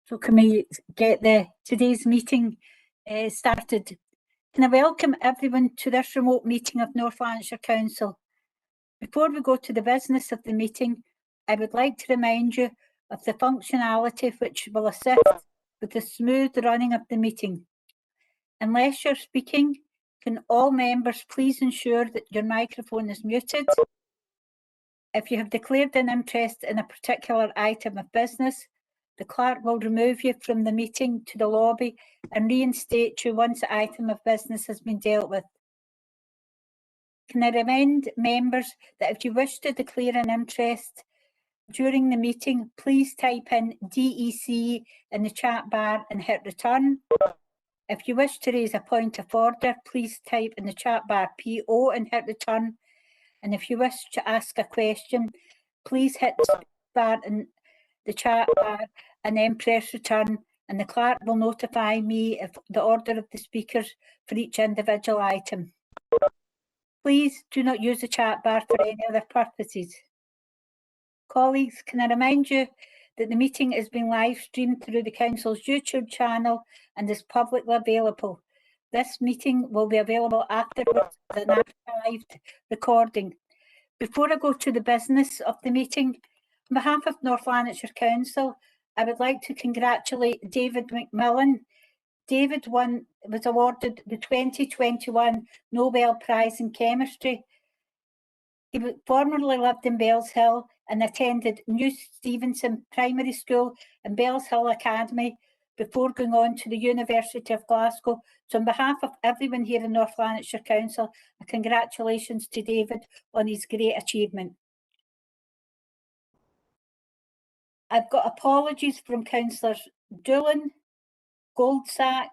So can we get today's meeting started? Can I welcome everyone to this remote meeting of North Lanarkshire Council? Before we go to the business of the meeting, I would like to remind you of the functionality which will assist with the smooth running of the meeting. Unless you're speaking, can all members please ensure that your microphone is muted? If you have declared an interest in a particular item of business, the clerk will remove you from the meeting to the lobby and reinstate you once the item of business has been dealt with. Can I remind members that if you wish to declare an interest during the meeting, please type in DEC in the chat bar and hit return. If you wish to raise a point of order, please type in the chat bar PO and hit return. And if you wish to ask a question, please hit the bar in the chat bar and then press return, and the clerk will notify me of the order of the speakers for each individual item. Please do not use the chat bar for any other purposes. Colleagues, can I remind you that the meeting is being live streamed through the Council's YouTube channel and is publicly available. This meeting will be available afterwards as an archived recording. Before I go to the business of the meeting, on behalf of North Lanarkshire Council, I would like to congratulate David McMillan. David was awarded the 2021 Nobel Prize in Chemistry. He formerly lived in Bells Hill and attended New Stevenson Primary School and Bells Hill Academy before going on to the University of Glasgow. So on behalf of everyone here in North Lanarkshire Council, congratulations to David on his great achievement. I've got apologies from Councillors Doolan, Goldsack,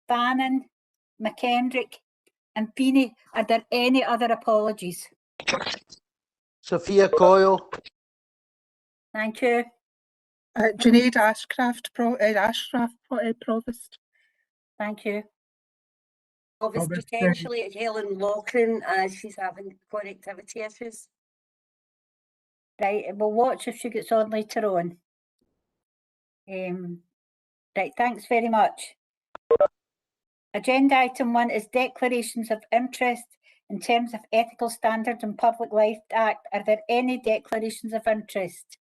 Bannon, McKendrick and Feeney. Are there any other apologies? Sophia Coyle. Thank you. Junaid Ashcraft, Provost. Thank you. Obviously, potentially Helen Loughlin, as she's having connectivity issues. Right, we'll watch if she gets on later on. Right, thanks very much. Agenda item 1 is declarations of interest in terms of Ethical Standards and Public Life Act. Are there any declarations of interest?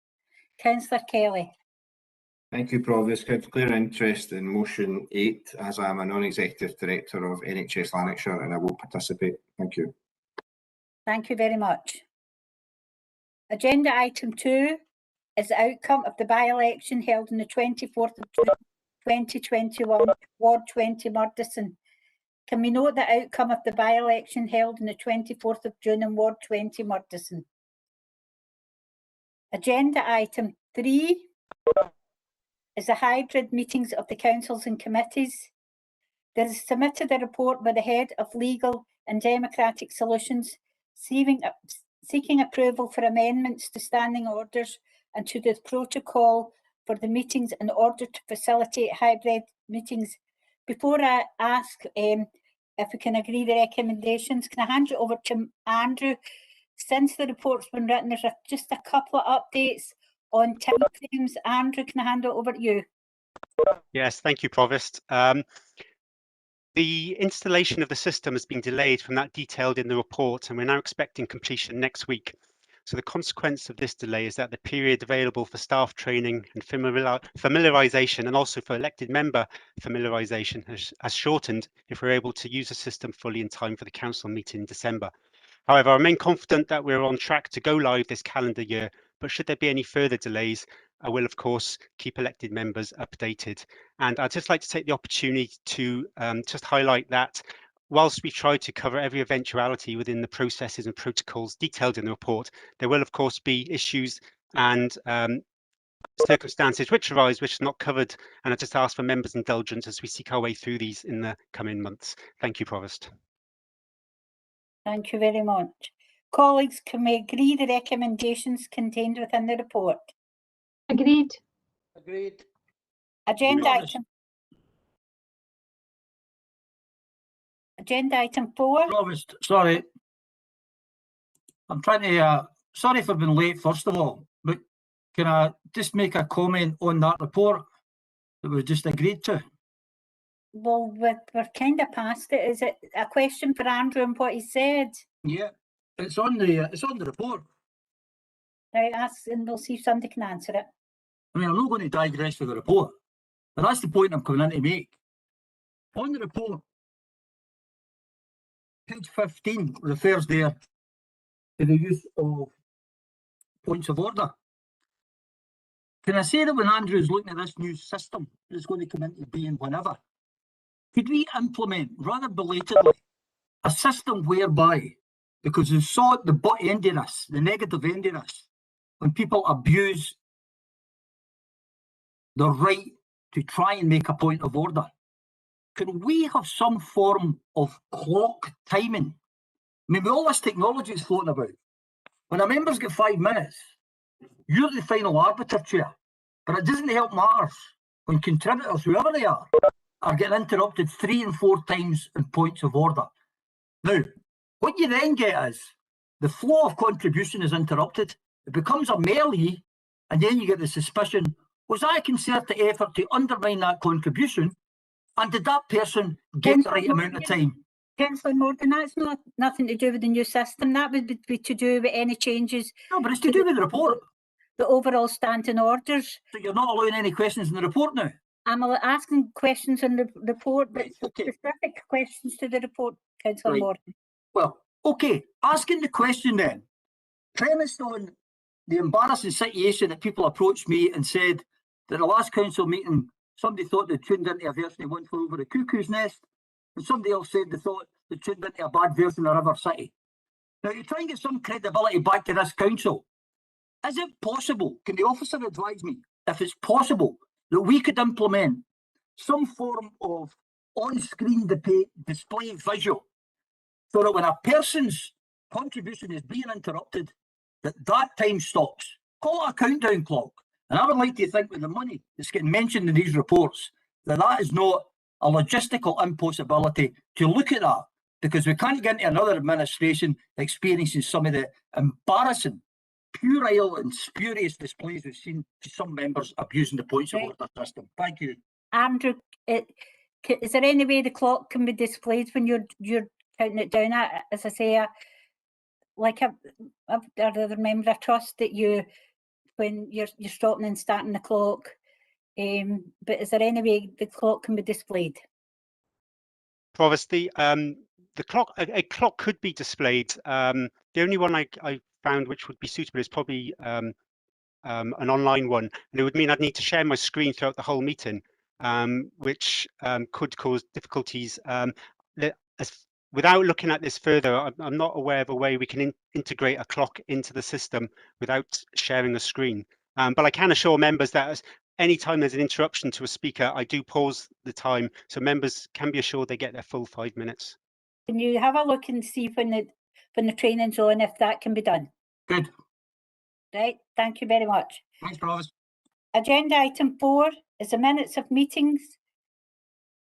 Councillor Kelly. Thank you, Provost. Can I declare interest in motion 8 as I am a non-executive director of NHS Lanarkshire and I will participate. Thank you. Thank you very much. Agenda item 2 is the outcome of the by-election held on the 24th of June 2021, Ward 20 Murdisson. Can we note the outcome of the by-election held on the 24th of June in Ward 20 Murdisson? Agenda item 3 is the hybrid meetings of the councils and committees. There is submitted a report by the Head of Legal and Democratic Solutions seeking approval for amendments to standing orders and to the protocol for the meetings in order to facilitate hybrid meetings. Before I ask if we can agree the recommendations, can I hand you over to Andrew? Since the report's been written, there's just a couple of updates on timeframes. Andrew, can I hand it over to you? Yes, thank you, Provost. The installation of the system has been delayed from that detailed in the report, and we're now expecting completion next week. So the consequence of this delay is that the period available for staff training and familiarisation and also for elected member familiarisation has shortened if we're able to use the system fully in time for the council meeting in December. However, I remain confident that we're on track to go live this calendar year, but should there be any further delays, I will, of course, keep elected members updated. And I'd just like to take the opportunity to just highlight that whilst we try to cover every eventuality within the processes and protocols detailed in the report, there will, of course, be issues and circumstances which arise which are not covered. And I just ask for members' indulgence as we seek our way through these in the coming months. Thank you, Provost. Thank you very much. Colleagues, can we agree the recommendations contained within the report? Agreed. Agreed. Agenda item 4. Provost, sorry. I'm trying to, sorry for being late, first of all, but can I just make a comment on that report? that we've just agreed to? Well, we're kind of past it. Is it a question for Andrew and what he said? Yeah, it's on the report. Right, ask and we'll see if somebody can answer it. I mean, I'm not going to digress with the report, but that's the point I'm coming in to make. On the report, page 15 refers there to the use of points of order. Can I say that when Andrew's looking at this new system that's going to come into being whenever, could we implement, rather belatedly, a system whereby, because we saw at the butt end of this, the negative end of this, when people abuse the right to try and make a point of order, can we have some form of clock timing? I mean, with all this technology is floating about, when a member's got 5 minutes, you're the final arbiter, Chair. But it doesn't help matters when contributors, whoever they are getting interrupted 3 and 4 times in points of order. Now, what you then get is the flow of contribution is interrupted. It becomes a melee, and then you get the suspicion, was that a concerted effort to undermine that contribution? And did that person get the right amount of time? Councillor Morgan, that's nothing to do with the new system. That would be to do with any changes, No, but it's to do with the report. the overall standing orders. So you're not allowing any questions in the report now? I'm asking questions on the report, but Right, okay. specific questions to the report, Councillor Right. Morgan. Well, okay, asking the question then, premised on the embarrassing situation that people approached me and said that the last council meeting, somebody thought they tuned into a version of One Flew Over the Cuckoo's Nest, and somebody else said they thought they tuned into a bad version of River City. Now, to try and get some credibility back to this council, is it possible, can the officer advise me, if it's possible, that we could implement some form of on-screen display visual, so that when a person's contribution is being interrupted, that time stops? Call it a countdown clock. And I would like to think with the money that's getting mentioned in these reports, that is not a logistical impossibility to look at that, because we can't get into another administration experiencing some of the embarrassing, puerile and spurious displays we've seen to some members abusing the points of order system. Thank you. Andrew, is there any way the clock can be displayed when you're counting it down? As I say, like I remember, I trust that you, when you're stopping and starting the clock. But is there any way the clock can be displayed? Provost, the clock, a clock could be displayed. The only one I found which would be suitable is probably an online one, and it would mean I'd need to share my screen throughout the whole meeting, which could cause difficulties. Without looking at this further, I'm not aware of a way we can integrate a clock into the system without sharing a screen. But I can assure members that anytime there's an interruption to a speaker, I do pause the time, so members can be assured they get their full 5 minutes. Can you have a look and see when the training's on, if that can be done? Good. Right, thank you very much. Thanks, Provost. Agenda item 4 is the minutes of meetings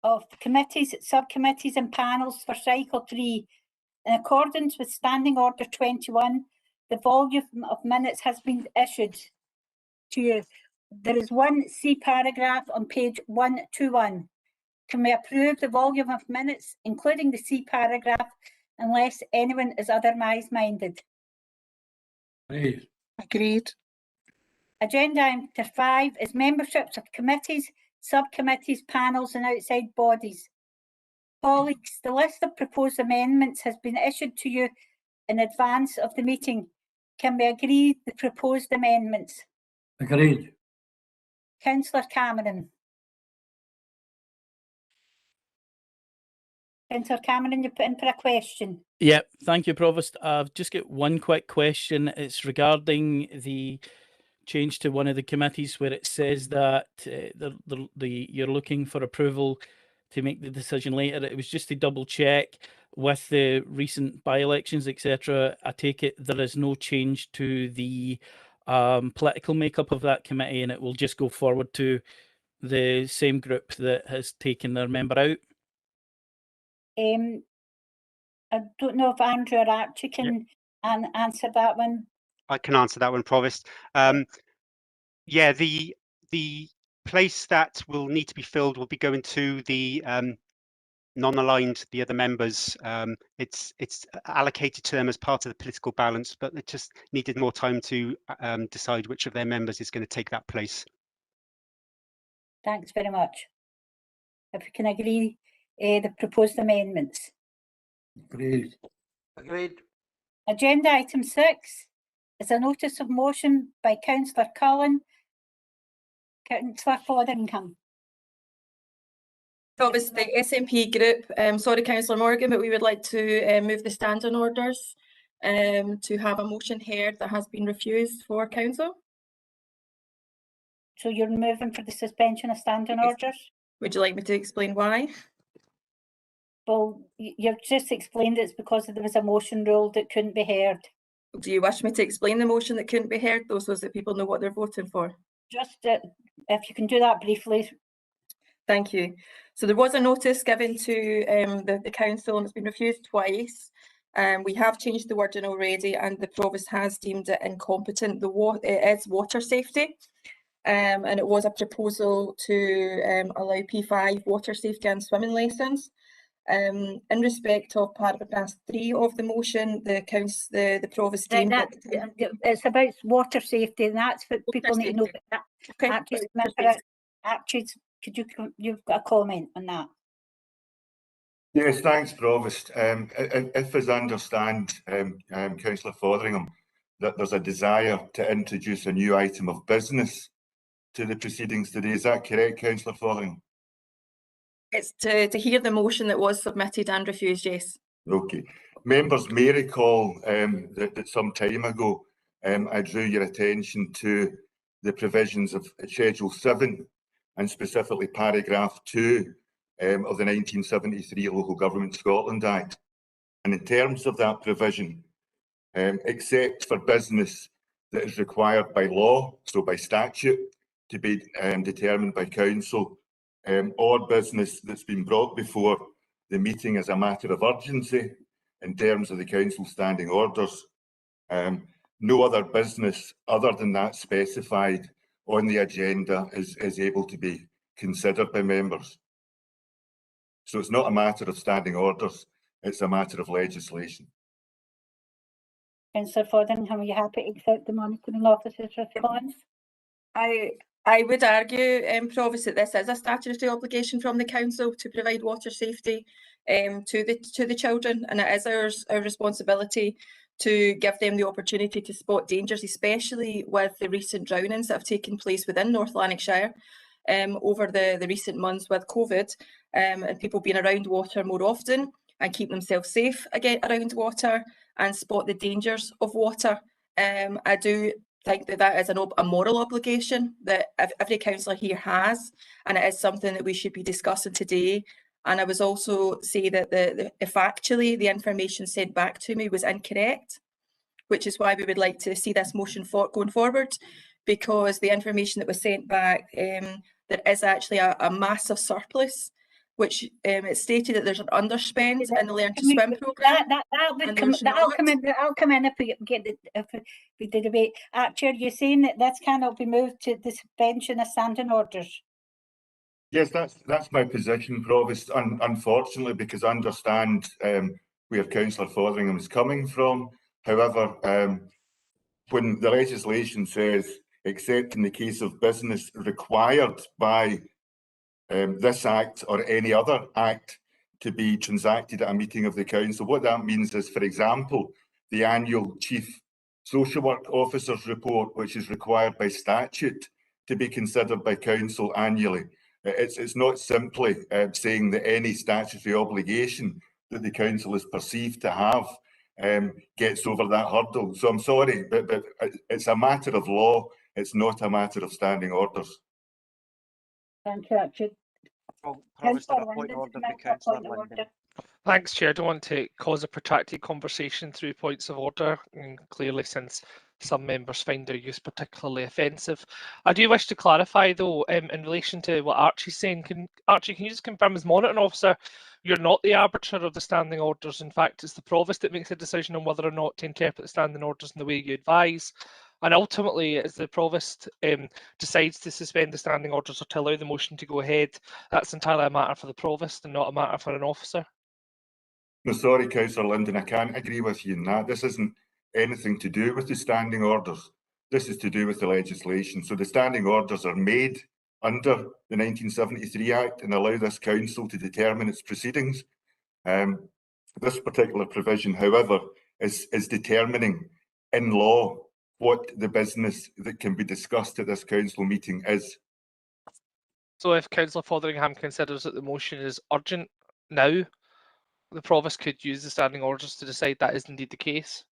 of committees, subcommittees and panels for cycle 3. In accordance with Standing Order 21, the volume of minutes has been issued to you. There is one C paragraph on page 121. Can we approve the volume of minutes, including the C paragraph, unless anyone is otherwise minded? Hey. Agreed. Agenda item 5 is memberships of committees, subcommittees, panels and outside bodies. Colleagues, the list of proposed amendments has been issued to you in advance of the meeting. Can we agree the proposed amendments? Agreed. Councillor Cameron. Councillor Cameron, you put in for a question. Yeah, thank you, Provost. I've just got one quick question. It's regarding the change to one of the committees where it says that you're looking for approval to make the decision later. It was just to double check with the recent by-elections, etc. I take it there is no change to the political makeup of that committee, and it will just go forward to the same group that has taken their member out. I don't know if Andrew or Archie can answer that one. I can answer that one, Provost. Yeah, the place that will need to be filled will be going to the non-aligned, the other members. It's allocated to them as part of the political balance, but they just needed more time to decide which of their members is going to take that place. Thanks very much. If we can agree the proposed amendments. Agreed. Agenda item 6 is a notice of motion by Councillor Cullen. Councillor Fotheringham. Obviously, SNP group, sorry Councillor Morgan, but we would like to move the standing orders to have a motion heard that has been refused for council. So you're moving for the suspension of standing Yes. orders? Would you like me to explain why? Well, you've just explained it's because there was a motion ruled that couldn't be heard. Do you wish me to explain the motion that couldn't be heard, though, so that people know what they're voting for? Just if you can do that briefly. Thank you. So there was a notice given to the council and it's been refused twice. We have changed the wording already and the Provost has deemed it incompetent. It is water safety. And it was a proposal to allow P5 water safety and swimming lessons. In respect of paragraph 3 of the motion, the Provost deemed that it's about water safety, and that's what people need to know. Okay. Archie's, you've got a comment on that? Yes, thanks, Provost. If as I understand, Councillor Fotheringham, that there's a desire to introduce a new item of business to the proceedings today, is that correct, Councillor Fotheringham? It's to hear the motion that was submitted and refused, yes. Okay. Members may recall that some time ago I drew your attention to the provisions of Schedule 7 and specifically paragraph 2 of the 1973 Local Government Scotland Act. And in terms of that provision, except for business that is required by law, so by statute, to be determined by council, or business that's been brought before the meeting as a matter of urgency in terms of the council standing orders. No other business other than that specified on the agenda is able to be considered by members. So it's not a matter of standing orders, it's a matter of legislation. Councillor Fotheringham, are you happy to accept the monitoring officer's response? I would argue, Provost, that this is a statutory obligation from the council to provide water safety to the children, and it is our responsibility to give them the opportunity to spot dangers, especially with the recent drownings that have taken place within North Lanarkshire over the recent months with COVID, and people being around water more often and keep themselves safe again around water and spot the dangers of water. I do think that is a moral obligation that every councillor here has, and it is something that we should be discussing today. And I was also say that if actually the information sent back to me was incorrect, which is why we would like to see this motion going forward, because the information that was sent back, there is actually a massive surplus, which it's stated that there's an underspend in the Learn to Swim programme. That'll come in if we get the debate. Chair, you're saying that this cannot be moved to the suspension of standing orders? Yes, that's my position, Provost. Unfortunately, because I understand where Councillor Fotheringham is coming from. However, when the legislation says, except in the case of business required by this Act or any other Act to be transacted at a meeting of the Council, what that means is, for example, the annual Chief Social Work Officer's report, which is required by statute to be considered by Council annually. It's not simply saying that any statutory obligation that the Council is perceived to have gets over that hurdle. So I'm sorry, but it's a matter of law. It's not a matter of standing orders. Thank you, Richard. Thanks, Chair. I don't want to cause a protracted conversation through points of order, and clearly since some members find their use particularly offensive. I do wish to clarify, though, in relation to what Archie's saying. Archie, can you just confirm as monitoring officer, you're not the arbiter of the standing orders? In fact, it's the Provost that makes a decision on whether or not to interpret the standing orders in the way you advise. And ultimately, as the Provost decides to suspend the standing orders or to allow the motion to go ahead, that's entirely a matter for the Provost and not a matter for an officer. No, sorry, Councillor Linden, I can't agree with you in that. This isn't anything to do with the standing orders. This is to do with the legislation. So the standing orders are made under the 1973 Act and allow this council to determine its proceedings. This particular provision, however, is determining in law what the business that can be discussed at this council meeting is. So if Councillor Fotheringham considers that the motion is urgent now, the Provost could use the standing orders to decide that is indeed the case.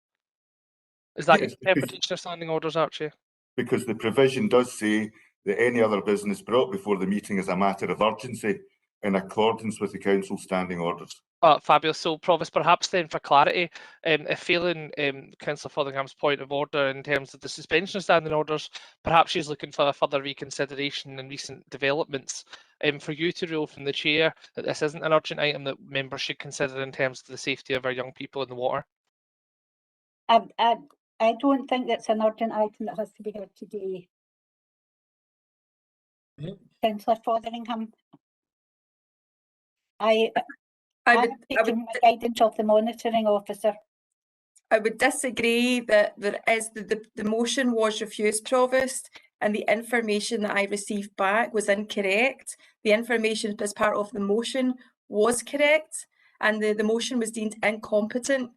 Is that Yes, your interpretation of standing orders, Archie? Because the provision does say that any other business brought before the meeting is a matter of urgency in accordance with the council's standing orders. Fabulous. So, Provost, perhaps then for clarity, if failing Councillor Fotheringham's point of order in terms of the suspension of standing orders, perhaps she's looking for a further reconsideration in recent developments. For you to rule from the chair that this isn't an urgent item that members should consider in terms of the safety of our young people in the water. I don't think that's an urgent item that has to be heard today. Councillor Fotheringham. I'm taking my guidance of the monitoring officer. I would disagree that there is the motion was refused, Provost, and the information that I received back was incorrect. The information as part of the motion was correct, and the motion was deemed incompetent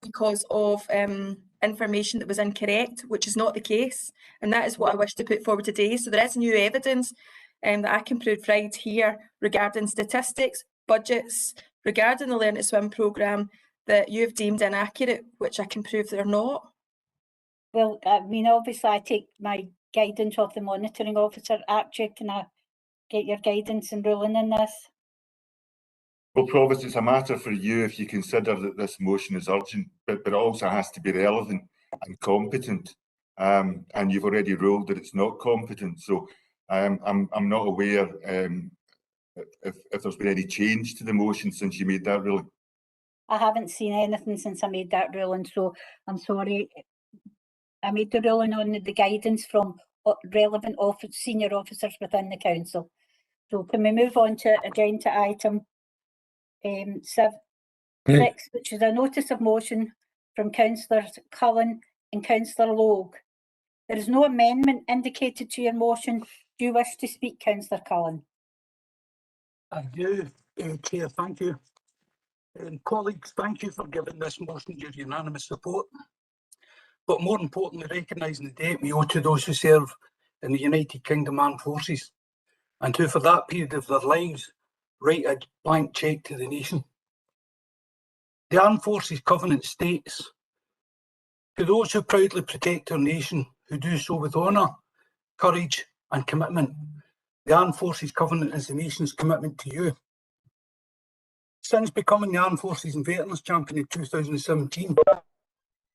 because of information that was incorrect, which is not the case, and that is what I wish to put forward today. So there is new evidence that I can provide here regarding statistics, budgets, regarding the Learn to Swim programme that you've deemed inaccurate, which I can prove they're not. Well, I mean, obviously I take my guidance of the monitoring officer. Archie, can I get your guidance in ruling in this? Well, Provost, it's a matter for you if you consider that this motion is urgent, but it also has to be relevant and competent. And you've already ruled that it's not competent. So I'm not aware if there's been any change to the motion since you made that ruling. I haven't seen anything since I made that ruling, so I'm sorry. I made the ruling on the guidance from relevant senior officers within the council. So can we move on to agenda item 6, which is a notice of motion from Councillors Cullen and Councillor Logue. There is no amendment indicated to your motion. Do you wish to speak, Councillor Cullen? I do, Chair, thank you. Colleagues, thank you for giving this motion your unanimous support. But more importantly, recognising the debt we owe to those who serve in the United Kingdom Armed Forces and who for that period of their lives write a blank cheque to the nation. The Armed Forces Covenant states, "To those who proudly protect our nation, who do so with honour, courage and commitment, the Armed Forces Covenant is the nation's commitment to you." Since becoming the Armed Forces and Veterans Champion in 2017,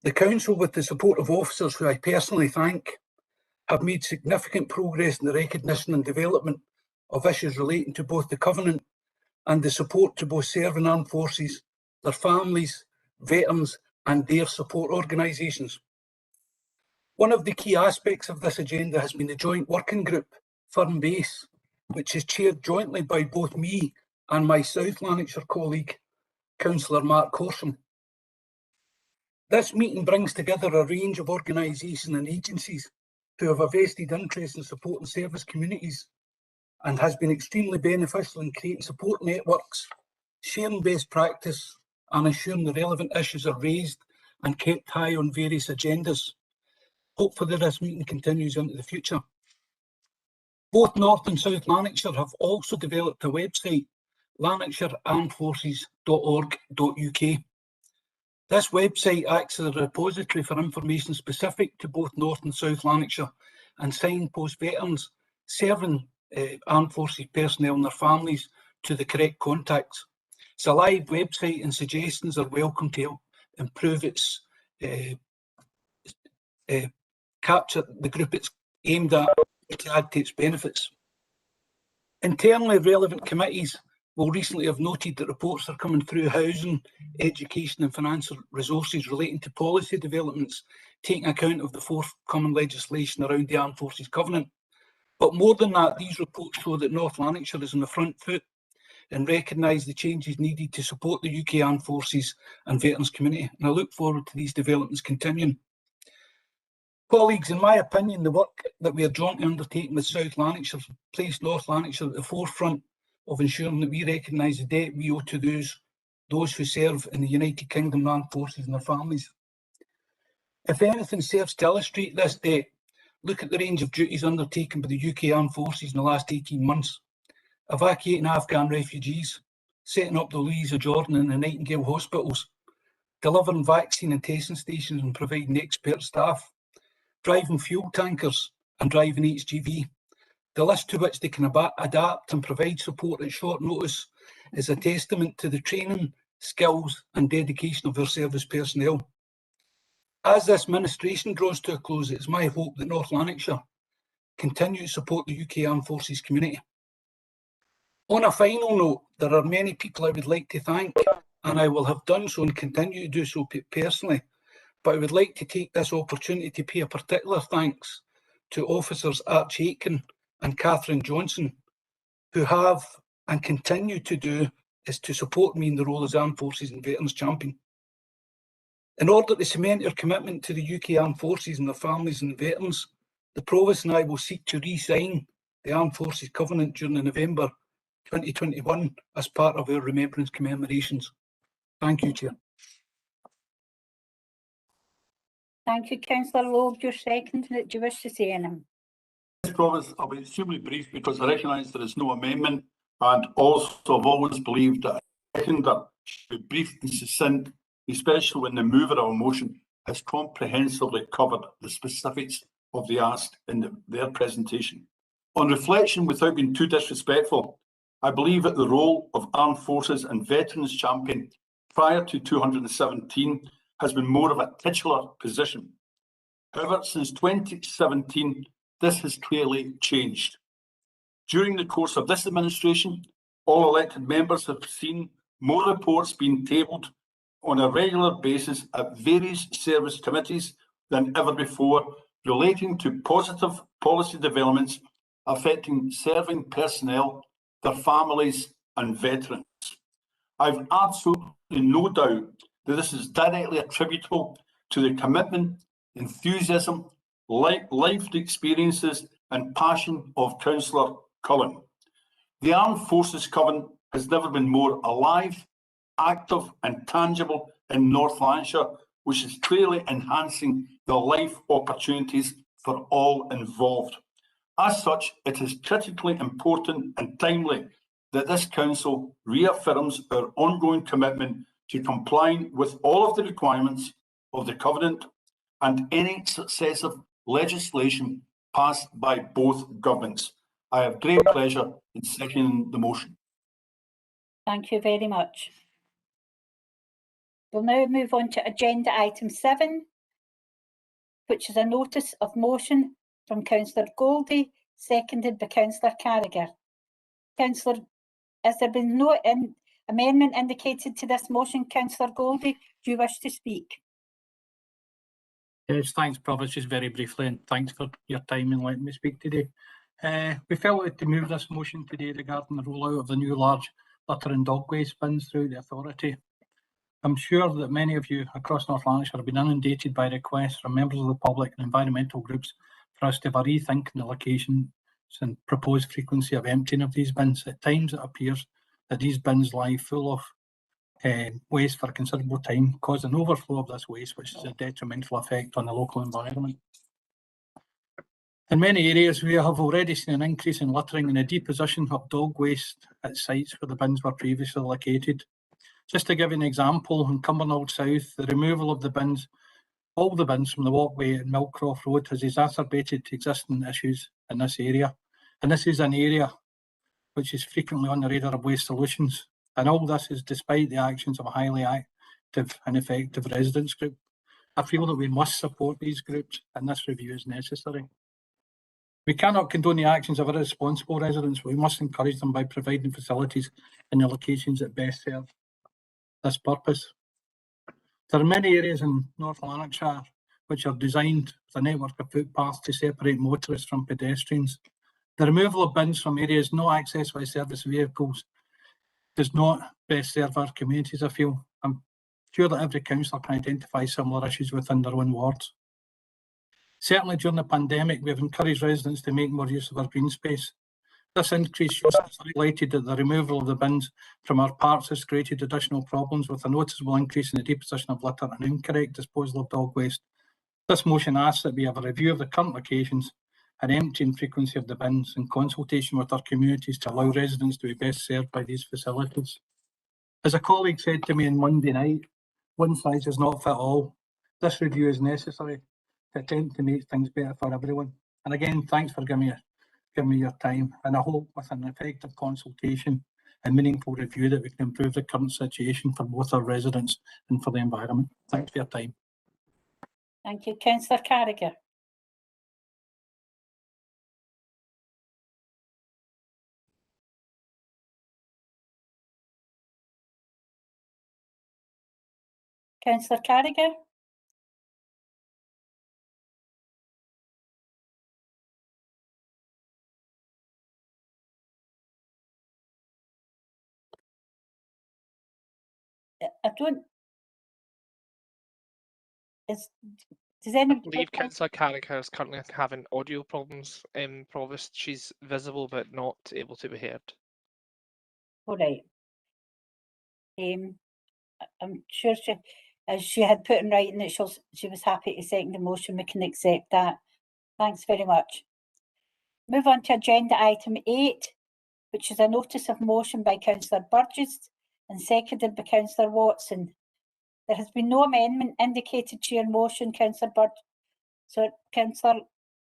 the Council, with the support of officers who I personally thank, have made significant progress in the recognition and development of issues relating to both the Covenant and the support to both serving armed forces, their families, veterans and their support organisations. One of the key aspects of this agenda has been the joint working group, Firm Base, which is chaired jointly by both me and my South Lanarkshire colleague, Councillor Mark Horsham. This meeting brings together a range of organisations and agencies who have a vested interest in supporting service communities and has been extremely beneficial in creating support networks, sharing best practice and ensuring the relevant issues are raised and kept high on various agendas. Hopefully this meeting continues into the future. Both North and South Lanarkshire have also developed a website, lanarkshirearmedforces.org.uk. This website acts as a repository for information specific to both North and South Lanarkshire and signposts veterans serving armed forces personnel and their families to the correct contacts. It's a live website and suggestions are welcome to help improve its capture the group it's aimed at to add to its benefits. Internally relevant committees will recently have noted that reports are coming through housing, education and financial resources relating to policy developments, taking account of the forthcoming legislation around the Armed Forces Covenant. But more than that, these reports show that North Lanarkshire is on the front foot and recognise the changes needed to support the UK Armed Forces and veterans community. And I look forward to these developments continuing. Colleagues, in my opinion, the work that we are jointly undertaking with South Lanarkshire placed North Lanarkshire at the forefront of ensuring that we recognise the debt we owe to those who serve in the United Kingdom Armed Forces and their families. If anything serves to illustrate this debt, look at the range of duties undertaken by the UK Armed Forces in the last 18 months. Evacuating Afghan refugees, setting up the Louisa Jordan and the Nightingale hospitals, delivering vaccine and testing stations and providing expert staff, driving fuel tankers and driving HGV. The list to which they can adapt and provide support at short notice is a testament to the training, skills and dedication of our service personnel. As this ministration draws to a close, it is my hope that North Lanarkshire continue to support the UK Armed Forces community. On a final note, there are many people I would like to thank, and I will have done so and continue to do so personally, but I would like to take this opportunity to pay a particular thanks to Officers Archie Aitken and Catherine Johnson, who have and continue to do is to support me in the role as Armed Forces and Veterans Champion. In order to cement our commitment to the UK Armed Forces and their families and veterans, the Provost and I will seek to re-sign the Armed Forces Covenant during the November 2021 as part of our remembrance commemorations. Thank you, Chair. Thank you, Councillor Loeb. Your second. Do you wish to say anything? Yes, Provost, I'll be extremely brief because I recognise there is no amendment, and also I've always believed that a seconder should be brief and succinct, especially when the mover of a motion has comprehensively covered the specifics of the ask in their presentation. On reflection, without being too disrespectful, I believe that the role of Armed Forces and Veterans Champion prior to 2017 has been more of a titular position. However, since 2017, this has clearly changed. During the course of this administration, all elected members have seen more reports being tabled on a regular basis at various service committees than ever before, relating to positive policy developments affecting serving personnel, their families and veterans. I've absolutely no doubt that this is directly attributable to the commitment, enthusiasm, lived experiences and passion of Councillor Cullen. The Armed Forces Covenant has never been more alive, active and tangible in North Lanarkshire, which is clearly enhancing the life opportunities for all involved. As such, it is critically important and timely that this Council reaffirms our ongoing commitment to complying with all of the requirements of the Covenant and any successive legislation passed by both governments. I have great pleasure in seconding the motion. Thank you very much. We'll now move on to agenda item 7, which is a notice of motion from Councillor Goldie, seconded by Councillor Carragher. Councillor, has there been no amendment indicated to this motion? Councillor Goldie, do you wish to speak? Yes, thanks, Provost. Just very briefly, and thanks for your time in letting me speak today. We felt it to move this motion today regarding the rollout of the new large litter and dog waste bins through the authority. I'm sure that many of you across North Lanarkshire have been inundated by requests from members of the public and environmental groups for us to have a rethink in the locations and proposed frequency of emptying of these bins. At times it appears that these bins lie full of waste for a considerable time, causing overflow of this waste, which is a detrimental effect on the local environment. In many areas, we have already seen an increase in littering and a deposition of dog waste at sites where the bins were previously located. Just to give you an example, in Cumbernauld South, the removal of the bins, all the bins from the walkway in Millcroft Road has exacerbated existing issues in this area. And this is an area which is frequently on the radar of Waste Solutions. And all this is despite the actions of a highly active and effective residents group. I feel that we must support these groups and this review is necessary. We cannot condone the actions of irresponsible residents, but we must encourage them by providing facilities in the locations that best serve this purpose. There are many areas in North Lanarkshire which are designed with a network of footpaths to separate motorists from pedestrians. The removal of bins from areas not accessed by service vehicles does not best serve our communities, I feel. I'm sure that every councillor can identify similar issues within their own wards. Certainly during the pandemic, we have encouraged residents to make more use of our green space. This increased use has highlighted that the removal of the bins from our parks has created additional problems, with a noticeable increase in the deposition of litter and incorrect disposal of dog waste. This motion asks that we have a review of the current locations and emptying frequency of the bins in consultation with our communities to allow residents to be best served by these facilities. As a colleague said to me on Monday night, one size does not fit all. This review is necessary to attempt to make things better for everyone. And again, thanks for giving me your time, and I hope with an effective consultation and meaningful review that we can improve the current situation for both our residents and for the environment. Thanks for your time. Thank you. Councillor Carragher. Councillor Carragher. I don't. Does anybody? I believe Councillor Carragher is currently having audio problems. Provost, she's visible but not able to be heard. All right. I'm sure she had put in writing that she was happy to second the motion. We can accept that. Thanks very much. Move on to agenda item 8, which is a notice of motion by Councillor Burgess and seconded by Councillor Watson. There has been no amendment indicated to your motion, Councillor Burgess. So, Councillor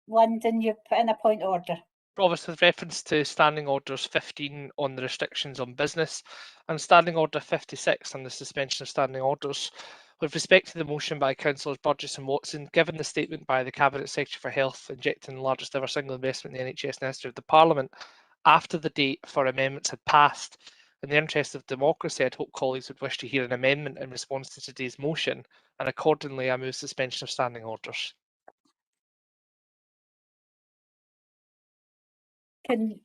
London, you've put in a point of order. Provost, with reference to Standing Orders 15 on the restrictions on business and Standing Order 56 on the suspension of standing orders, with respect to the motion by Councillors Burgess and Watson, given the statement by the Cabinet Secretary for Health injecting the largest ever single investment in the NHS in the history of the Parliament, after the date for amendments had passed, in the interest of democracy, I'd hope colleagues would wish to hear an amendment in response to today's motion, and accordingly I move suspension of standing orders. We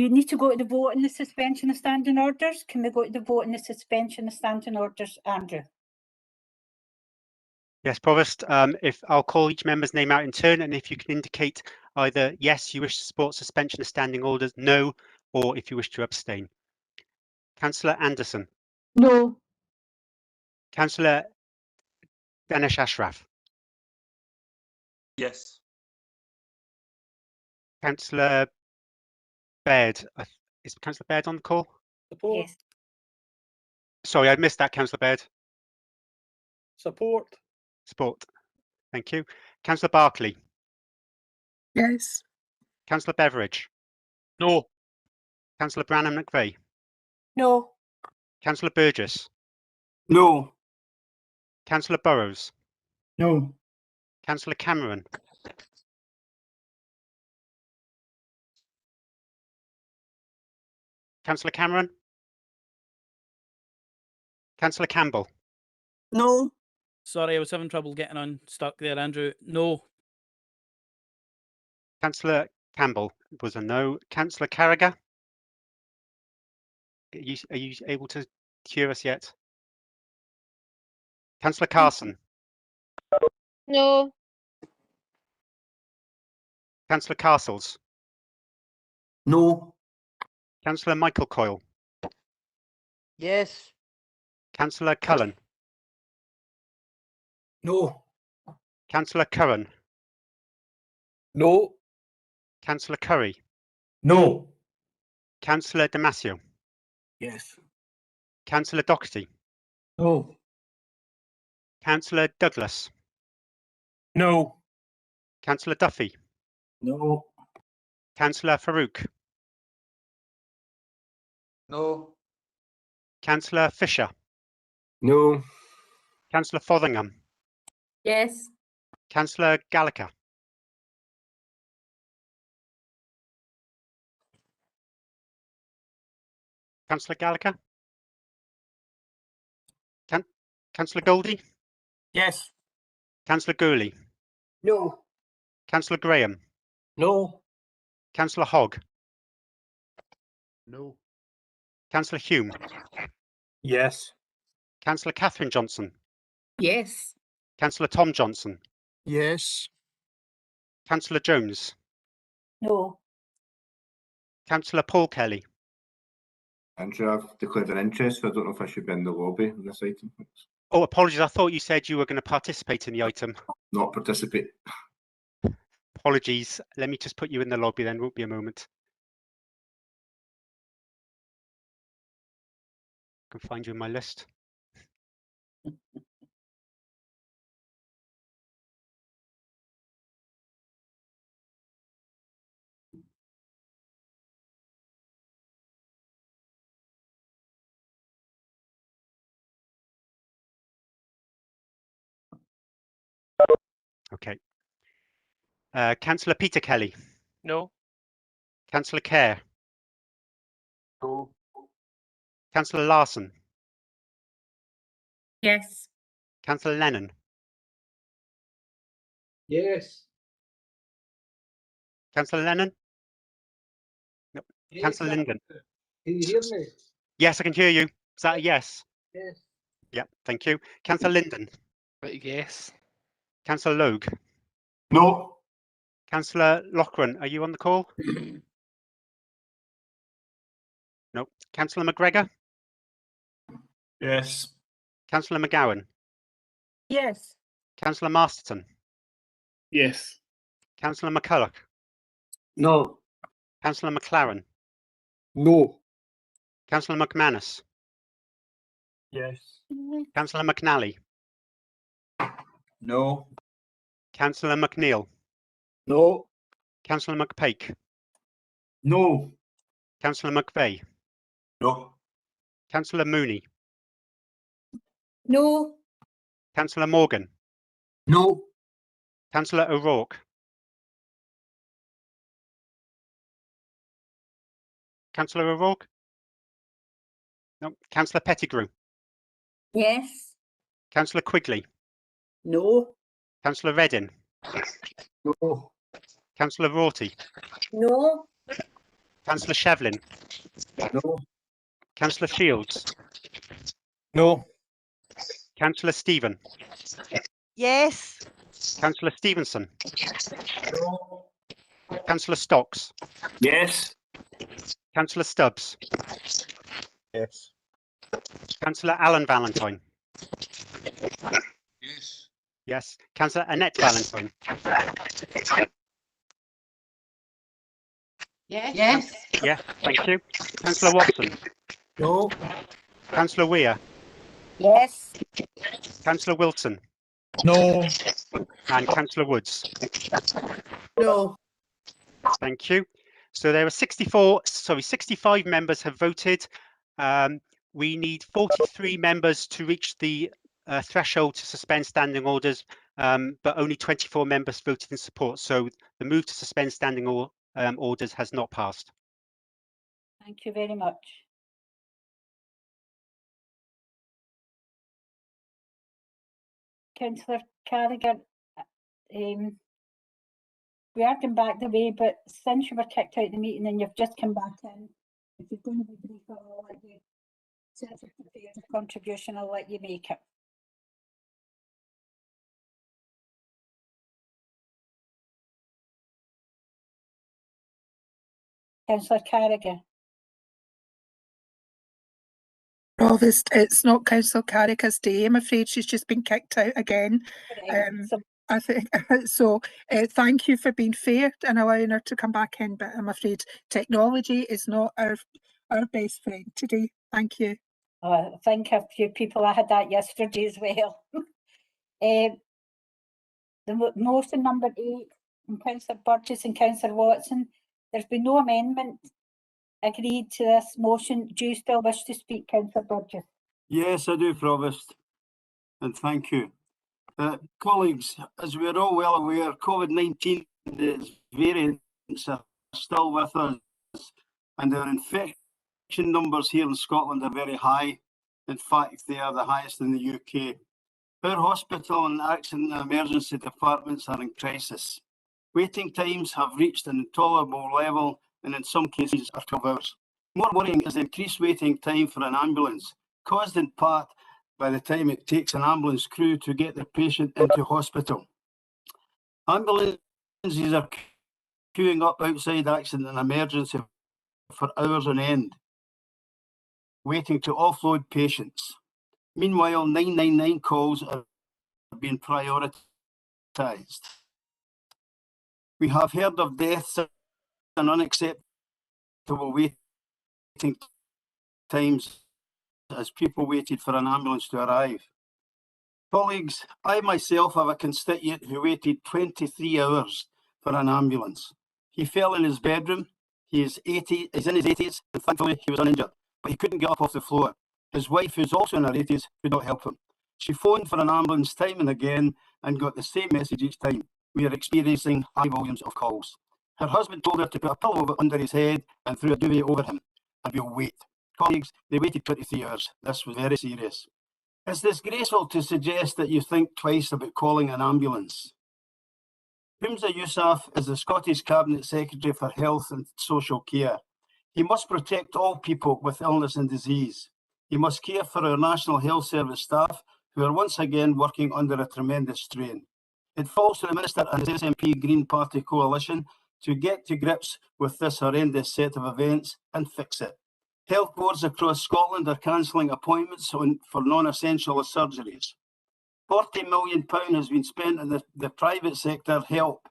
need to go to the vote on the suspension of standing orders. Can we go to the vote on the suspension of standing orders, Andrew? Yes, Provost, if I'll call each member's name out in turn, and if you can indicate either yes, you wish to support suspension of standing orders, no, or if you wish to abstain. Councillor Anderson. No. Councillor Ganesh Ashraf. Yes. Councillor Baird. Is Councillor Baird on the call? Support. Yes. Sorry, I missed that, Councillor Baird. Support. Support. Thank you. Councillor Barclay. Yes. Councillor Beveridge. No. Councillor Branham McVeigh. No. Councillor Burgess. No. Councillor Burrows. No. Councillor Cameron. Councillor Cameron. Councillor Campbell. No. Sorry, I was having trouble getting unstuck there, Andrew. No. Councillor Campbell was a no. Councillor Carragher. Are you able to hear us yet? Councillor Carson. No. Councillor Castles. No. Councillor Michael Coyle. Yes. Councillor Cullen. No. Councillor Curran. No. Councillor Curry. No. Councillor Damasio. Yes. Councillor Doherty. No. Councillor Douglas. No. Councillor Duffy. No. Councillor Farouk. No. Councillor Fisher. No. Councillor Fotheringham. Yes. Councillor Gallagher. Councillor Gallagher? Councillor Goldie? Yes. Councillor Gourley? No. Councillor Graham? No. Councillor Hogg? No. Councillor Hume? Yes. Councillor Catherine Johnson? Yes. Councillor Tom Johnson? Yes. Councillor Jones? No. Councillor Paul Kelly? Andrew, I've declared an interest, so I don't know if I should be in the lobby on this item. Oh, apologies. I thought you said you were going to participate in the item. Not participate. Apologies. Let me just put you in the lobby then. Won't be a moment. I can find you in my list. Okay. Councillor Peter Kelly? No. Councillor Kerr? No. Councillor Larson? Yes. Councillor Lennon? Yes. Councillor Lennon? No. Yes, Councillor Linden? Can you hear me? Yes, I can hear you. Is that a yes? Yes. Yeah, thank you. Councillor Linden? Yes. Councillor Logue? No. Councillor Loughran, are you on the call? No. Councillor McGregor? Yes. Councillor McGowan? Yes. Councillor Masterton? Yes. Councillor McCulloch? No. Councillor McLaren? No. Councillor McManus? Yes. Councillor McNally? No. Councillor McNeil? No. Councillor McPake? No. Councillor McVeigh? No. Councillor Mooney? No. Councillor Morgan? No. Councillor O'Rourke? Councillor O'Rourke? No. Councillor Pettigrew? Yes. Councillor Quigley? No. Councillor Reddin? No. Councillor Rorty? No. Councillor Shevlin? No. Councillor Shields? No. Councillor Stephen? Yes. Councillor Stevenson? No. Councillor Stocks? Yes. Councillor Stubbs? Yes. Councillor Alan Valentine? Yes. Yes. Councillor Annette Valentine? Yes. Yeah, thank you. Councillor Watson? No. Councillor Weir? Yes. Councillor Wilson? No. And Councillor Woods? No. Thank you. So there are 65 members have voted. We need 43 members to reach the threshold to suspend standing orders, but only 24 members voted in support. So the move to suspend standing orders has not passed. Thank you very much. Councillor Carragher, we are going back the way, but since you were kicked out of the meeting and you've just come back in, if you're going to be brief, I'll let you, since you've prepared a contribution, I'll let you make it. Councillor Carragher. Provost, it's not Councillor Carragher's day. I'm afraid she's just been kicked out again. I think so. Thank you for being fair and allowing her to come back in, but I'm afraid technology is not our best friend today. Thank you. I think a few people, I had that yesterday as well. The motion number 8 from Councillor Burgess and Councillor Watson. There's been no amendment agreed to this motion. Do you still wish to speak, Councillor Burgess? Yes, I do, Provost, and thank you. Colleagues, as we're all well aware, COVID-19 variants are still with us and they're infecting numbers here in Scotland are very high. In fact, they are the highest in the UK. Our hospital and accident and emergency departments are in crisis. Waiting times have reached an intolerable level and in some cases are 12 hours. More worrying is the increased waiting time for an ambulance, caused in part by the time it takes an ambulance crew to get the patient into hospital. Ambulances are queuing up outside accident and emergency for hours on end, waiting to offload patients. Meanwhile, 999 calls are being prioritised. We have heard of deaths and unacceptable waiting times as people waited for an ambulance to arrive. Colleagues, I myself have a constituent who waited 23 hours for an ambulance. He fell in his bedroom. He's in his 80s, and thankfully he was uninjured, but he couldn't get up off the floor. His wife, who's also in her 80s, could not help him. She phoned for an ambulance time and again and got the same message each time. We are experiencing high volumes of calls. Her husband told her to put a pillow under his head and threw a duvet over him, and we'll wait. Colleagues, they waited 23 hours. This was very serious. It's disgraceful to suggest that you think twice about calling an ambulance. Humza Yousaf is the Scottish Cabinet Secretary for Health and Social Care. He must protect all people with illness and disease. He must care for our National Health Service staff, who are once again working under a tremendous strain. It falls to the Minister and his SNP Green Party coalition to get to grips with this horrendous set of events and fix it. Health boards across Scotland are cancelling appointments for non-essential surgeries. £40 million has been spent on the private sector help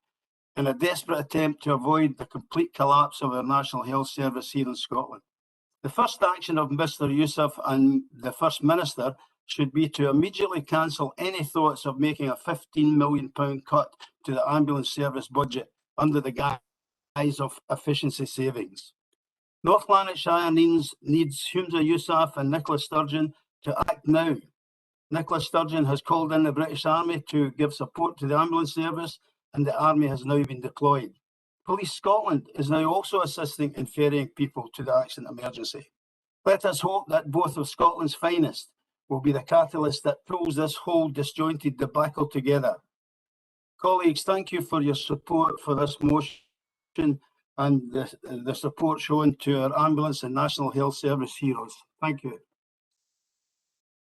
in a desperate attempt to avoid the complete collapse of our National Health Service here in Scotland. The first action of Mr Yousaf and the First Minister should be to immediately cancel any thoughts of making a £15 million cut to the ambulance service budget under the guise of efficiency savings. North Lanarkshire needs Humza Yousaf and Nicola Sturgeon to act now. Nicola Sturgeon has called in the British Army to give support to the ambulance service, and the Army has now been deployed. Police Scotland is now also assisting in ferrying people to the accident emergency. Let us hope that both of Scotland's finest will be the catalyst that pulls this whole disjointed debacle together. Colleagues, thank you for your support for this motion and the support shown to our ambulance and National Health Service heroes. Thank you.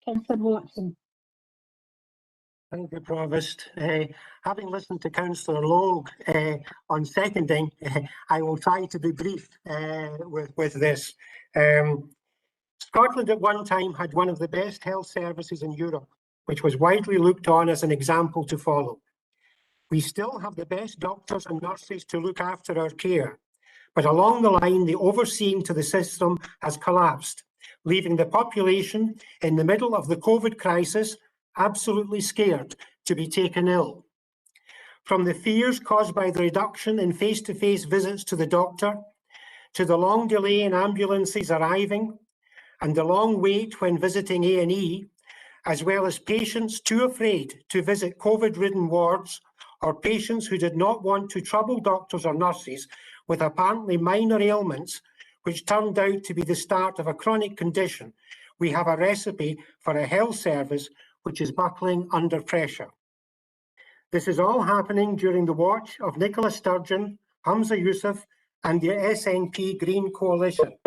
Councillor Watson. Thank you, Provost. Having listened to Councillor Logue on seconding, I will try to be brief with this. Scotland at one time had one of the best health services in Europe, which was widely looked on as an example to follow. We still have the best doctors and nurses to look after our care, but along the line, the overseeing to the system has collapsed, leaving the population in the middle of the COVID crisis absolutely scared to be taken ill. From the fears caused by the reduction in face-to-face visits to the doctor, to the long delay in ambulances arriving, and the long wait when visiting A&E, as well as patients too afraid to visit COVID-ridden wards, or patients who did not want to trouble doctors or nurses with apparently minor ailments, which turned out to be the start of a chronic condition, we have a recipe for a health service which is buckling under pressure. This is all happening during the watch of Nicola Sturgeon, Humza Yousaf, and the SNP Green Coalition.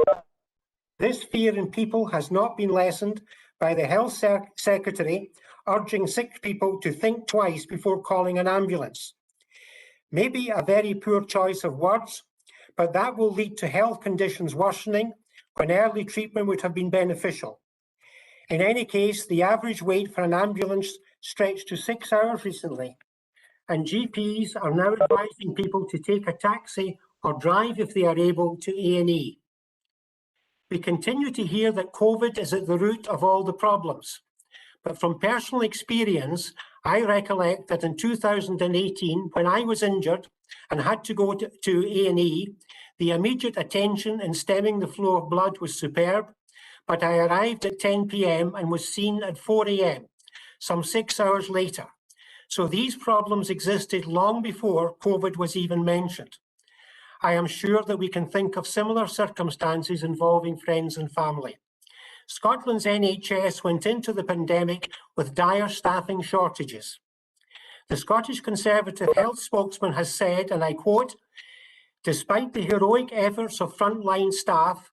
This fear in people has not been lessened by the Health Secretary urging sick people to think twice before calling an ambulance. Maybe a very poor choice of words, but that will lead to health conditions worsening when early treatment would have been beneficial. In any case, the average wait for an ambulance stretched to 6 hours recently, and GPs are now advising people to take a taxi or drive if they are able to A&E. We continue to hear that COVID is at the root of all the problems, but from personal experience, I recollect that in 2018, when I was injured and had to go to A&E, the immediate attention in stemming the flow of blood was superb, but I arrived at 10 p.m. and was seen at 4 a.m., some 6 hours later. So these problems existed long before COVID was even mentioned. I am sure that we can think of similar circumstances involving friends and family. Scotland's NHS went into the pandemic with dire staffing shortages. The Scottish Conservative Health spokesman has said, and I quote, "Despite the heroic efforts of frontline staff,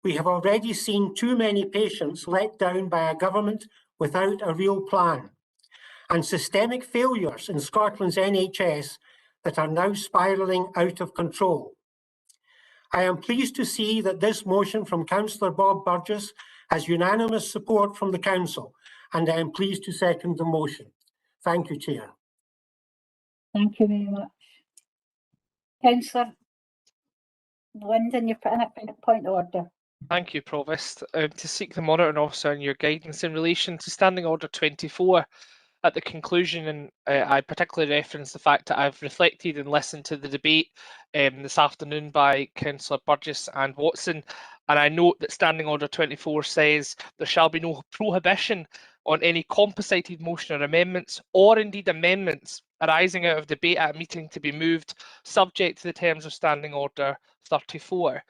we have already seen too many patients let down by a government without a real plan, and systemic failures in Scotland's NHS that are now spiralling out of control. I am pleased to see that this motion from Councillor Bob Burgess has unanimous support from the Council, and I am pleased to second the motion. Thank you, Chair." Thank you very much. Councillor Linden, you're putting up a point of order. Thank you, Provost. To seek the monitoring officer and your guidance in relation to Standing Order 24 at the conclusion, and I particularly reference the fact that I've reflected and listened to the debate this afternoon by Councillor Burgess and Watson, and I note that Standing Order 24 says there shall be no prohibition on any composited motion or amendments, or indeed amendments arising out of debate at a meeting to be moved subject to the terms of Standing Order 34.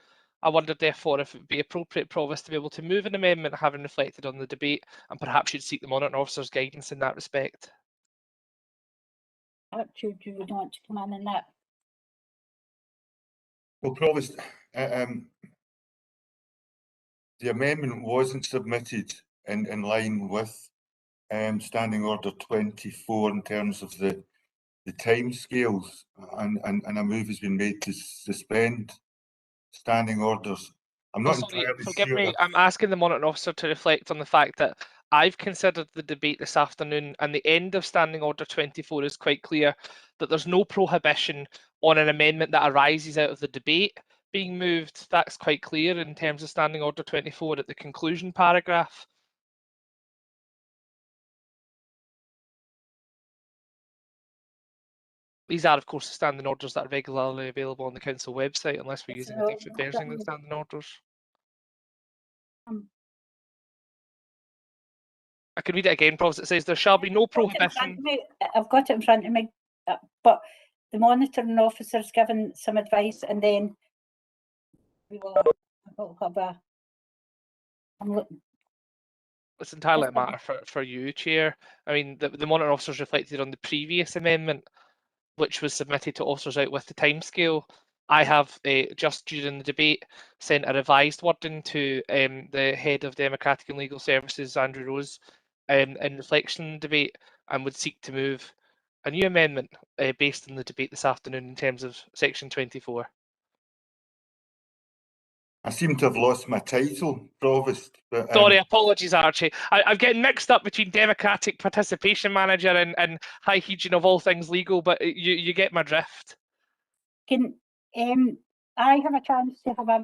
I wondered therefore if it would be appropriate, Provost, to be able to move an amendment having reflected on the debate, and perhaps you'd seek the monitoring officer's guidance in that respect. Archie, do you want to come in on that? Well, Provost, the amendment wasn't submitted in line with Standing Order 24 in terms of the timescales, and a move has been made to suspend standing orders. I'm not entirely Forgive sure. me, I'm asking the monitoring officer to reflect on the fact that I've considered the debate this afternoon, and the end of Standing Order 24 is quite clear that there's no prohibition on an amendment that arises out of the debate being moved. That's quite clear in terms of Standing Order 24 at the conclusion paragraph. These are, of course, the standing orders that are regularly available on the council website, unless we're using a different version of the standing orders. I can read it again, Provost. It says there shall be no prohibition. I've got it in front of me, but the monitoring officer's given some advice, and then we will have a. I'm looking. It's entirely a matter for you, Chair. I mean, the monitoring officer's reflected on the previous amendment, which was submitted to officers out with the timescale. I have, just during the debate, sent a revised wording to the Head of Democratic and Legal Services, Andrew Rose, in reflection debate, and would seek to move a new amendment based on the debate this afternoon in terms of Section 24. I seem to have lost my title, Provost. But, sorry, apologies, Archie. I'm getting mixed up between Democratic Participation Manager and High Hegion of all things legal, but you get my drift. Can I have a chance to have a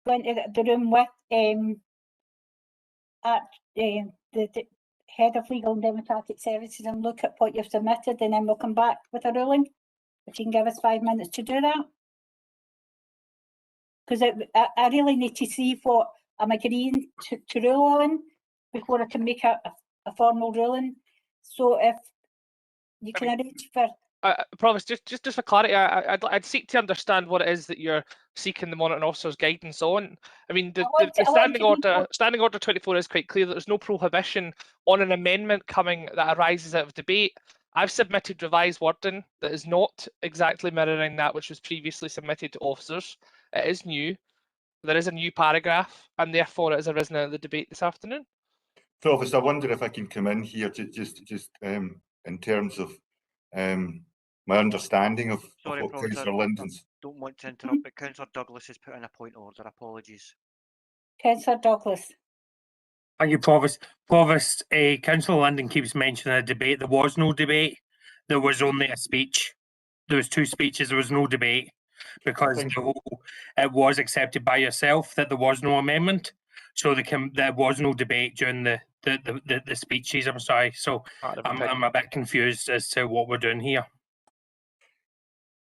go into the room with the Head of Legal and Democratic Services and look at what you've submitted, and then we'll come back with a ruling? If you can give us 5 minutes to do that. Because I really need to see what I'm agreeing to rule on before I can make a formal ruling. So if you can arrange for... Provost, just for clarity, I'd seek to understand what it is that you're seeking the monitoring officer's guidance on. I mean, the standing order 24 is quite clear that there's no prohibition on an amendment coming that arises out of debate. I've submitted revised wording that is not exactly mirroring that which was previously submitted to officers. It is new. There is a new paragraph, and therefore it has arisen out of the debate this afternoon. Provost, I wonder if I can come in here to just in terms of my understanding of what Councillor Linden's. Don't want to interrupt, but Councillor Douglas has put in a point of order. Apologies. Councillor Douglas. Thank you, Provost. Provost, Councillor Linden keeps mentioning a debate. There was no debate. There was only a speech. There was 2 speeches. There was no debate because it was accepted by yourself that there was no amendment. So there was no debate during the speeches. I'm sorry. So I'm a bit confused as to what we're doing here.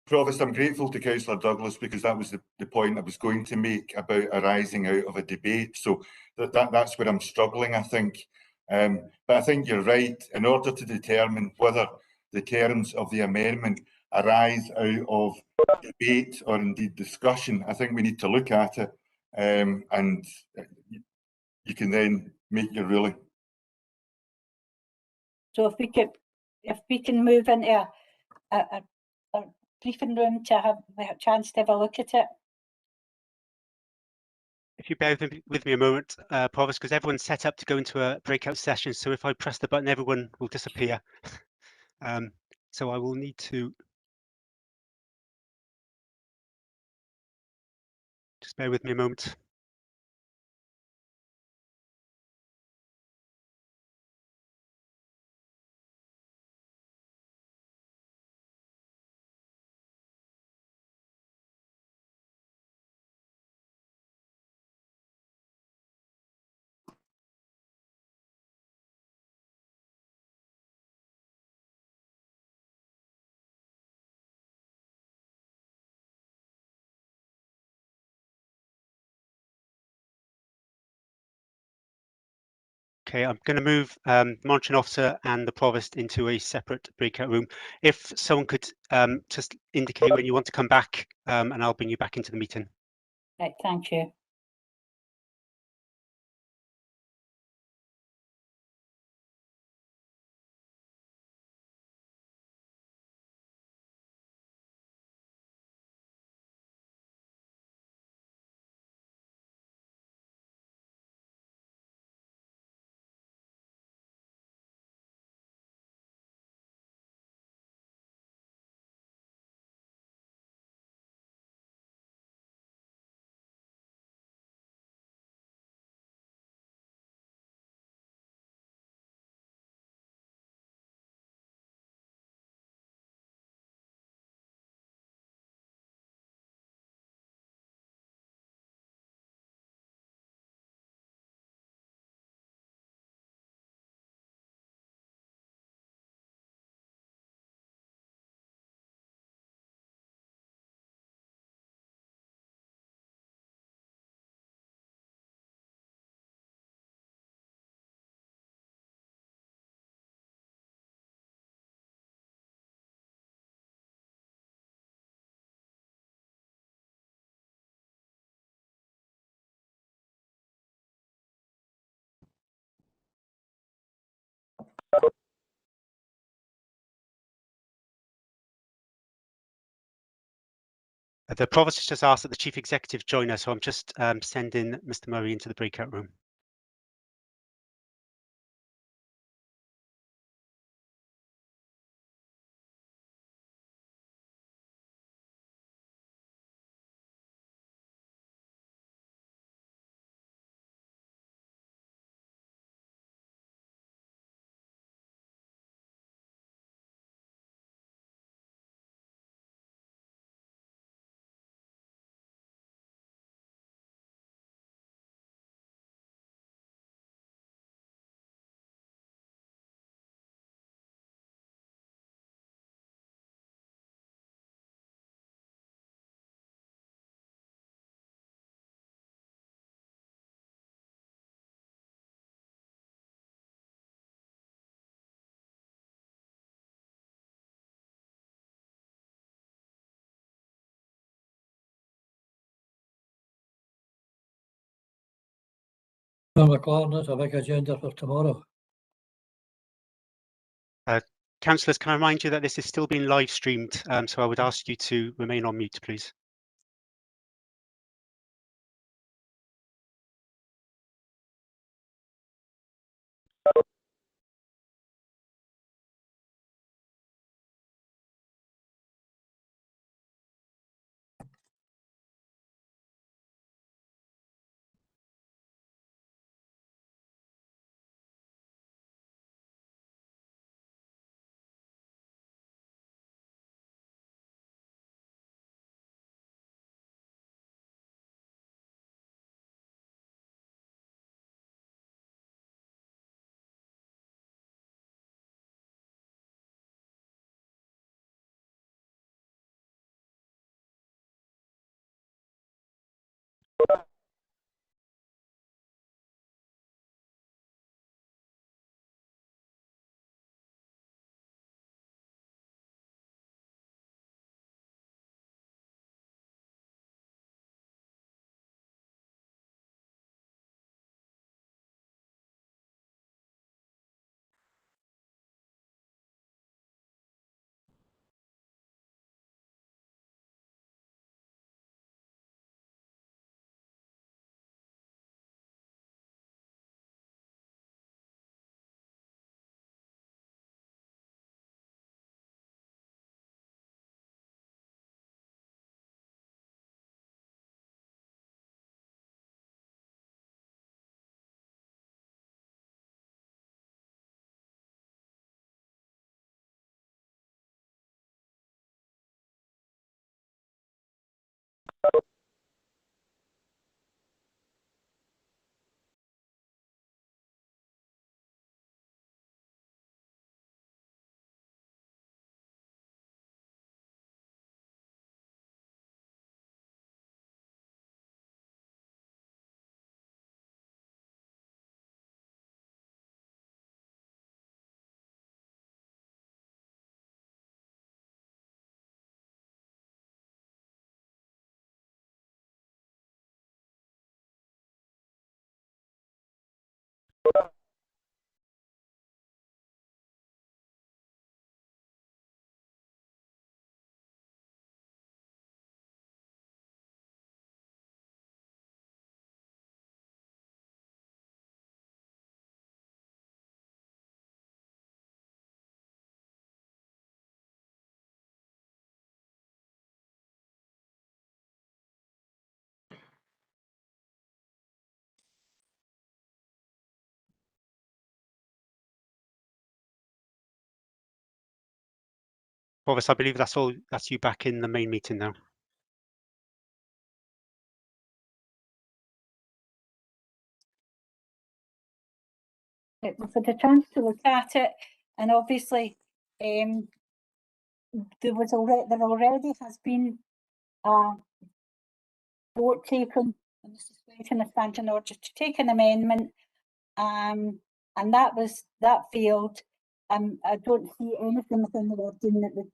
Provost, I'm grateful to Councillor Douglas because that was the point I was going to make about arising out of a debate. So that's where I'm struggling, I think. But I think you're right. In order to determine whether the terms of the amendment arise out of debate or indeed discussion, I think we need to look at it, and you can then make your ruling. So if we can move into a briefing room to have a chance to have a look at it. If you bear with me a moment, Provost, because everyone's set up to go into a breakout session. So if I press the button, everyone will disappear. So I will need to just bear with me a moment. Okay, I'm going to move monitoring officer and the provost into a separate breakout room. If someone could just indicate when you want to come back, and I'll bring you back into the meeting. Right, thank you. The provost has just asked that the chief executive join us, so I'm just sending Mr. Murray into the breakout room. There's a big agenda for tomorrow. Councillors, can I remind you that this is still being live streamed, so I would ask you to remain on mute, please. Provost, I believe that's all. That's you back in the main meeting now. We've had a chance to look at it, and obviously there already has been a vote taken on the suspension of standing order to take an amendment, and that failed. I don't see anything within the wording that would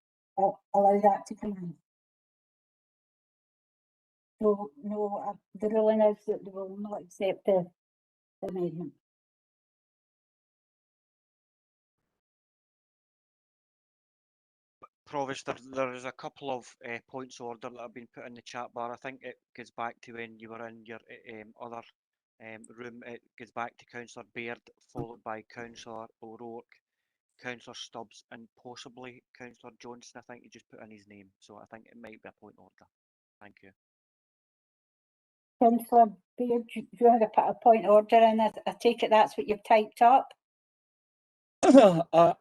allow that to come in. So no, the ruling is that they will not accept the amendment. Provost, there is a couple of points of order that have been put in the chat bar. I think it goes back to when you were in your other room. It goes back to Councillor Baird, followed by Councillor O'Rourke, Councillor Stubbs, and possibly Councillor Johnson. I think you just put in his name, so I think it might be a point of order. Thank you. Councillor Baird, do you want to put a point of order in? I take it that's what you've typed up.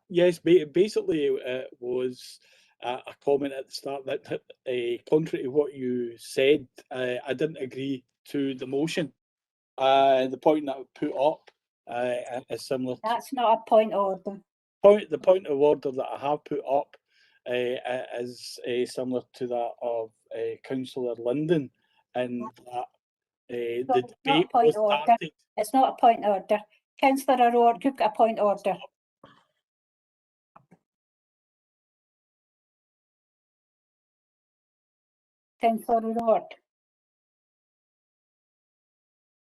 Yes, basically it was a comment at the start that contrary to what you said, I didn't agree to the motion. The point that I put up is similar. That's not a point of order. The point of order that I have put up is similar to that of Councillor Linden, and that the debate was started. It's not a point of order. Councillor O'Rourke, you've got a point of order. Councillor O'Rourke.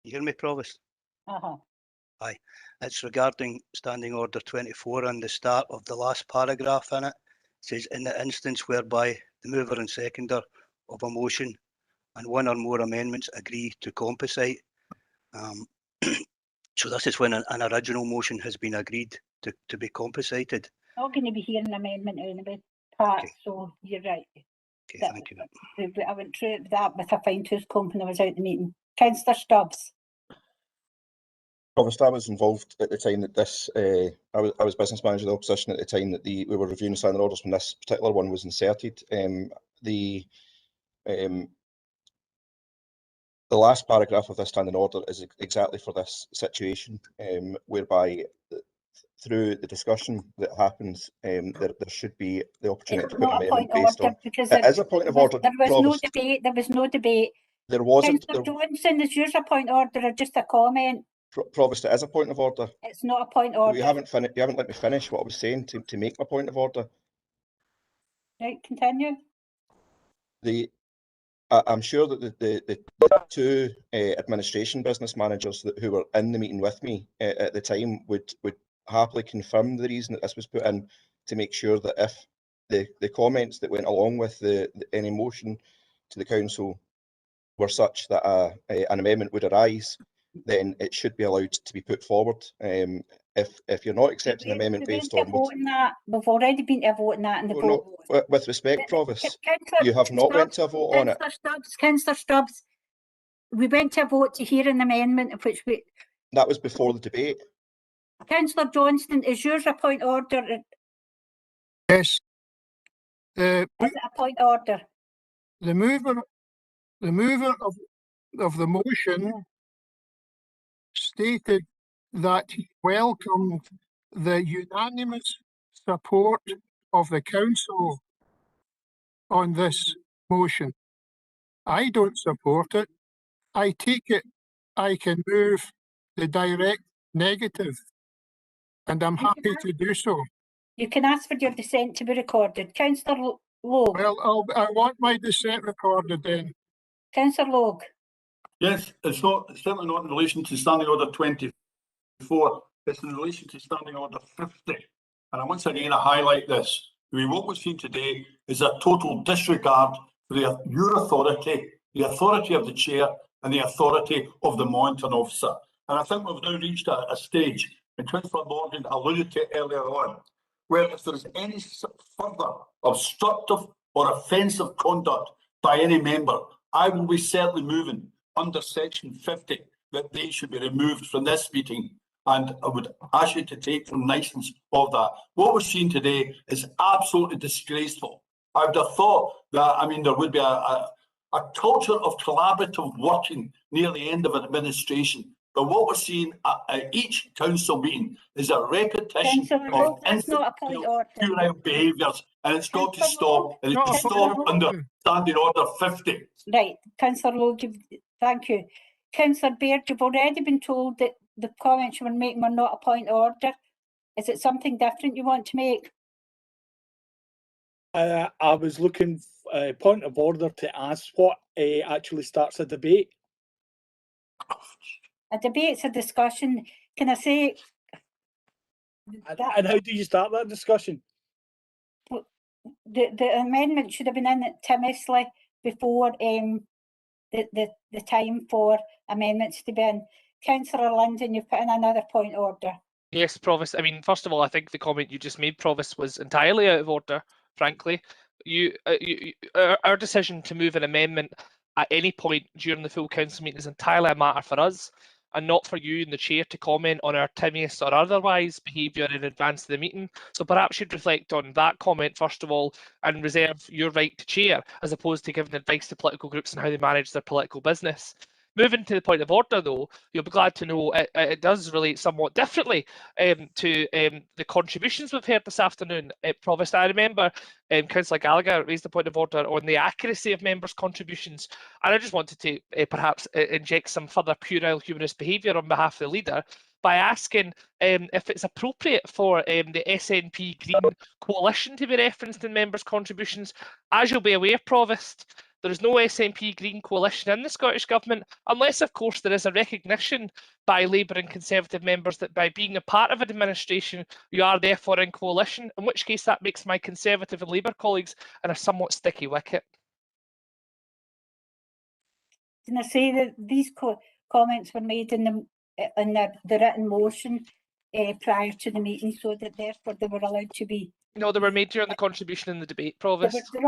You hear me, Provost? Aye. It's regarding Standing Order 24 and the start of the last paragraph in it. It says, in the instance whereby the mover and seconder of a motion and one or more amendments agree to compensate. So this is when an original motion has been agreed to be compensated. Not going to be hearing an amendment anyway, Pat, okay. So you're right. Okay, thank you. I went through that with a fine-tooth comb when I was out the meeting. Councillor Stubbs. Provost, I was involved at the time that this, I was business manager of the opposition at the time that we were reviewing the standing orders when this particular one was inserted. The last paragraph of this standing order is exactly for this situation, whereby through the discussion that happens, there should be the opportunity to put an amendment based on. It is a point of order. There was no debate. There was no debate. There wasn't. Councillor Johnson, is yours a point of order or just a comment? Provost, it is a point of order. It's not a point of order. You haven't let me finish what I was saying to make my point of order. Right, continue. I'm sure that the two administration business managers who were in the meeting with me at the time would happily confirm the reason that this was put in, to make sure that if the comments that went along with any motion to the council were such that an amendment would arise, then it should be allowed to be put forward. If you're not accepting an amendment based on that, we've already been to a vote on that, and the vote. No, with respect, Provost, you have not went to a vote on it. Councillor Stubbs, we went to a vote to hear an amendment of which we. That was before the debate. Councillor Johnston, is yours a point of order? Yes. Is it a point of order? The mover of the motion stated that he welcomed the unanimous support of the council on this motion. I don't support it. I take it I can move the direct negative, and I'm happy to do so. You can ask for your dissent to be recorded. Councillor Logue. Well, I want my dissent recorded then. Councillor Logue. Yes, it's certainly not in relation to Standing Order 20. before. It's in relation to Standing Order 50. And once again, I highlight this. I mean, what we've seen today is a total disregard for your authority, the authority of the chair, and the authority of the monitoring officer. And I think we've now reached a stage, and Councillor Morgan alluded to earlier on, where if there is any further obstructive or offensive conduct by any member, I will be certainly moving under section 50 that they should be removed from this meeting. And I would ask you to take cognizance of that. What we're seeing today is absolutely disgraceful. I would have thought that, I mean, there would be a culture of collaborative working near the end of an administration. But what we're seeing at each council meeting is a repetition of puerile behaviours, and it's got to stop. And it's to stop under Standing Order 50. Right, Councillor Lowe, thank you. Councillor Baird, you've already been told that the comments you were making were not a point of order. Is it something different you want to make? I was looking for a point of order to ask what actually starts a debate. A debate's a discussion. Can I say? And how do you start that discussion? The amendment should have been in timely before the time for amendments to be in. Councillor Linden, you've put in another point of order. Yes, Provost. I mean, first of all, I think the comment you just made, Provost, was entirely out of order, frankly. Our decision to move an amendment at any point during the full council meeting is entirely a matter for us, and not for you and the chair to comment on our timious or otherwise behaviour in advance of the meeting. So perhaps you'd reflect on that comment first of all and reserve your right to chair, as opposed to giving advice to political groups on how they manage their political business. Moving to the point of order, though, you'll be glad to know it does relate somewhat differently to the contributions we've heard this afternoon. Provost, I remember Councillor Gallagher raised a point of order on the accuracy of members' contributions, and I just wanted to perhaps inject some further puerile humanist behaviour on behalf of the leader by asking if it's appropriate for the SNP Green coalition to be referenced in members' contributions. As you'll be aware, Provost, there is no SNP Green coalition in the Scottish Government, unless, of course, there is a recognition by Labour and Conservative members that by being a part of an administration, you are therefore in coalition, in which case that makes my Conservative and Labour colleagues in a somewhat sticky wicket. Can I say that these comments were made in the written motion prior to the meeting, so that therefore they were allowed to be? No, they were made during the contribution in the debate, Provost. They're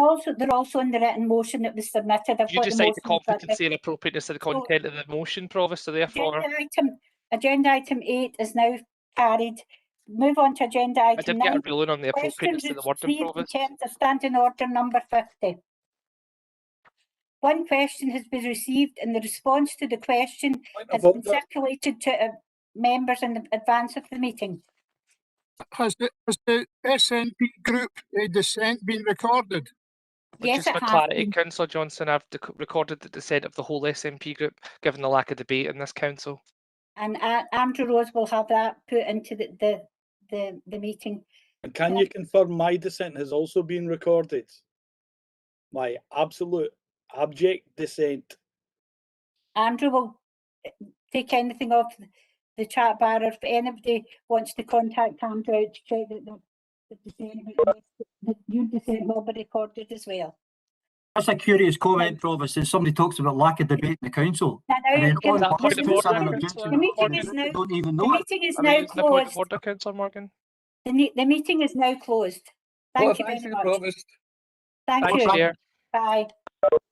also in the written motion that was submitted. You decide the competency and appropriateness of the content of the motion, Provost, so therefore... Agenda item 8 is now carried. Move on to agenda item 9. I did get a ruling on the appropriateness of the wording, Provost. In terms of Standing Order number 50. One question has been received, and the response to the question has been circulated to members in advance of the meeting. Has the SNP group dissent been recorded? Yes, just for clarity, Councillor Johnson, I've recorded the dissent of the whole SNP group, given the lack of debate in this council. And Andrew Rose will have that put into the meeting. And can you confirm my dissent has also been recorded? My absolute abject dissent. Andrew will take anything off the chat bar. If anybody wants to contact Andrew to check that your dissent will be recorded as well. That's a curious comment, Provost, as somebody talks about lack of debate in the council. And then the meeting is now closed. Councillor Morgan. The meeting is now closed. Thank you very much. Thank you. Chair. Bye.